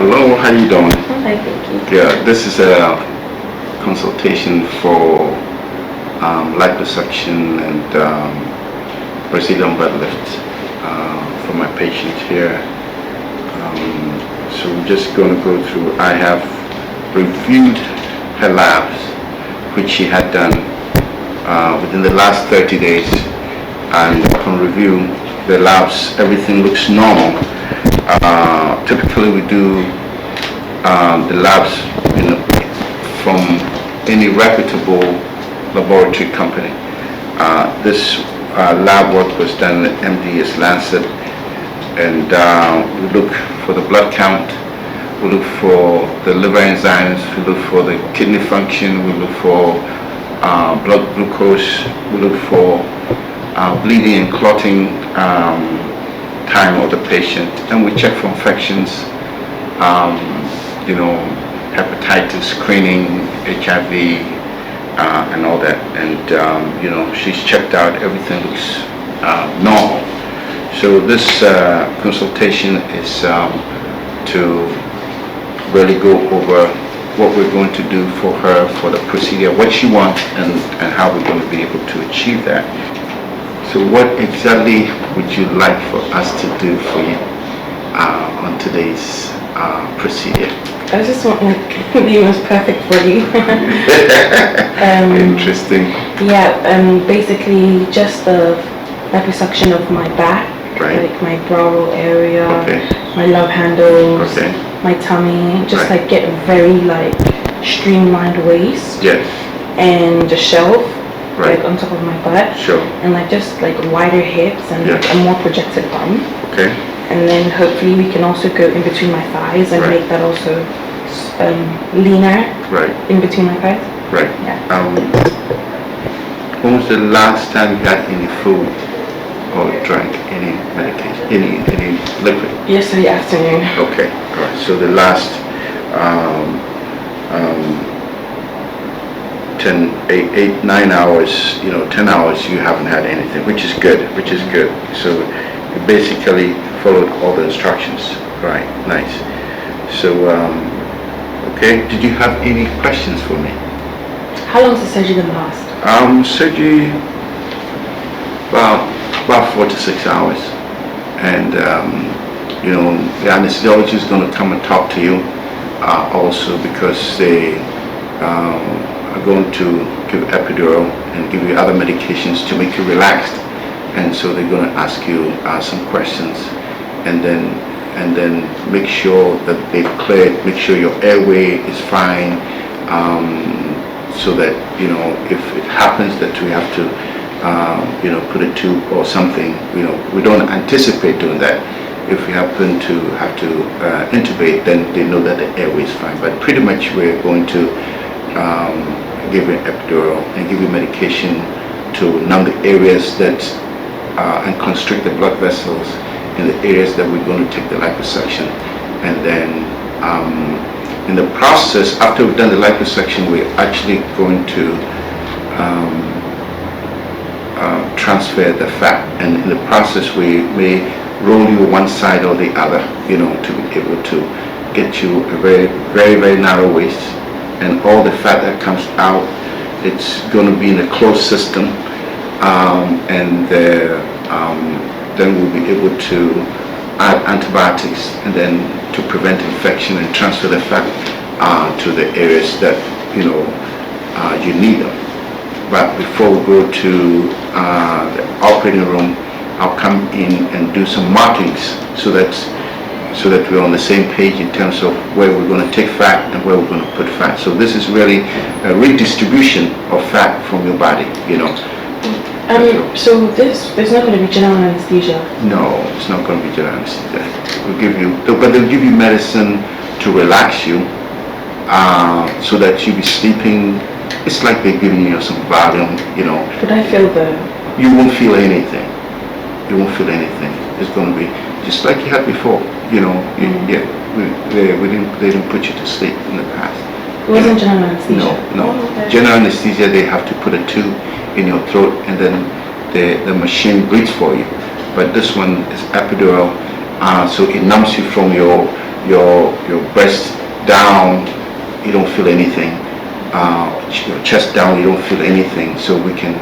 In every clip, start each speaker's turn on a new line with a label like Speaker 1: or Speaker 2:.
Speaker 1: Hello, how you doing?
Speaker 2: Hi, thank you.
Speaker 1: Yeah, this is a consultation for liposuction and Brazilian butt lift for my patient here. So we're just going to go through. I have reviewed her labs, which she had done within the last 30 days, and upon review, the labs, everything looks normal. Typically we do the labs from any reputable laboratory company. This lab work was done at MD's Lancet, and we look for the blood count, we look for the liver enzymes, we look for the kidney function, we look for blood glucose, we look for bleeding and clotting time of the patient, and we check for infections, hepatitis screening, HIV, and all that. And she's checked out, everything looks normal. So this consultation is to really go over what we're going to do for her for the procedure, what she wants, and how we're going to be able to achieve that. So what exactly would you like for us to do for you on today's procedure?
Speaker 2: I just want the most perfect body.
Speaker 1: Interesting.
Speaker 2: Yeah, basically just the liposuction of my back,
Speaker 1: right.
Speaker 2: Like my brow area,
Speaker 1: okay.
Speaker 2: My love handles,
Speaker 1: okay.
Speaker 2: my tummy, just
Speaker 1: right.
Speaker 2: like get a very like streamlined waist.
Speaker 1: Yes.
Speaker 2: And the shelf.
Speaker 1: Right.
Speaker 2: Like on top of my butt,
Speaker 1: sure.
Speaker 2: And like just like wider hips and
Speaker 1: yes.
Speaker 2: like a more projected bum.
Speaker 1: Okay.
Speaker 2: And then hopefully we can also go in between my thighs and
Speaker 1: right.
Speaker 2: make that also leaner.
Speaker 1: Right.
Speaker 2: In between my thighs.
Speaker 1: Right.
Speaker 2: Yeah.
Speaker 1: When was the last time you had any food or drank any medication, any liquid?
Speaker 2: Yesterday afternoon.
Speaker 1: Okay. All right. So the last 9 hours, 10 hours, you haven't had anything, which is good, So you basically followed all the instructions. Right, nice. So, okay, did you have any questions for me?
Speaker 2: How long is the surgery going to last?
Speaker 1: Surgery, about 4 to 6 hours. And, the anesthesiologist is going to come and talk to you also, because they are going to give epidural and give you other medications to make you relaxed, and so they're going to ask you some questions, and then make sure that they've cleared, make sure your airway is fine, so that if it happens that we have to put a tube or something, we don't anticipate doing that. If we happen to have to intubate, then they know that the airway is fine. But pretty much we're going to give you an epidural and give you medication to numb the areas that and constrict the blood vessels in the areas that we're going to take the liposuction. And then in the process, after we've done the liposuction, we're actually going to transfer the fat, and in the process we may roll you one side or the other, to be able to get you a very, very, very narrow waist. And all the fat that comes out, it's going to be in a closed system, and then we'll be able to add antibiotics, and then to prevent infection and transfer the fat to the areas that you need them. But before we go to the operating room, I'll come in and do some markings so that we're on the same page in terms of where we're going to take fat and where we're going to put fat. So this is really a redistribution of fat from your body,
Speaker 2: So there's not going to be general anesthesia?
Speaker 1: No, it's not going to be general anesthesia. But they'll give you medicine to relax you, so that you'll be sleeping. It's like they're giving you some Valium,
Speaker 2: Would I feel
Speaker 1: You won't feel anything. You won't feel anything. It's going to be just like you had before. They didn't put you to sleep in the past.
Speaker 2: It wasn't general anesthesia?
Speaker 1: No.
Speaker 2: Oh, okay.
Speaker 1: General anesthesia, they have to put a tube in your throat, and then the machine breathes for you. But this one is epidural, so it numbs you from your your breast down, you don't feel anything. Your chest down, you don't feel anything. So we can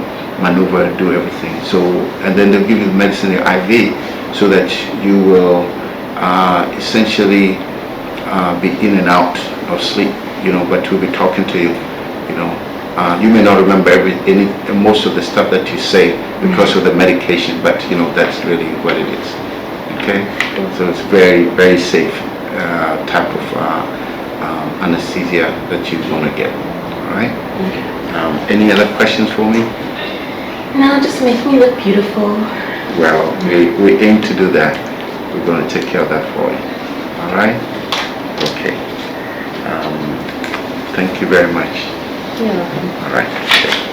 Speaker 1: maneuver and do everything. So, and then they'll give you the medicine, the IV, so that you will essentially be in and out of sleep, but we'll be talking to you, you may not remember most of the stuff that you say because of the medication, but that's really what it is. Okay, so it's very, very safe type of anesthesia that you want to get. All right. Any other questions for me?
Speaker 2: No, just make me look beautiful.
Speaker 1: Well, we aim to do that. We're going to take care of that for you. All right. Okay. Thank you very much.
Speaker 2: You're welcome.
Speaker 1: All right.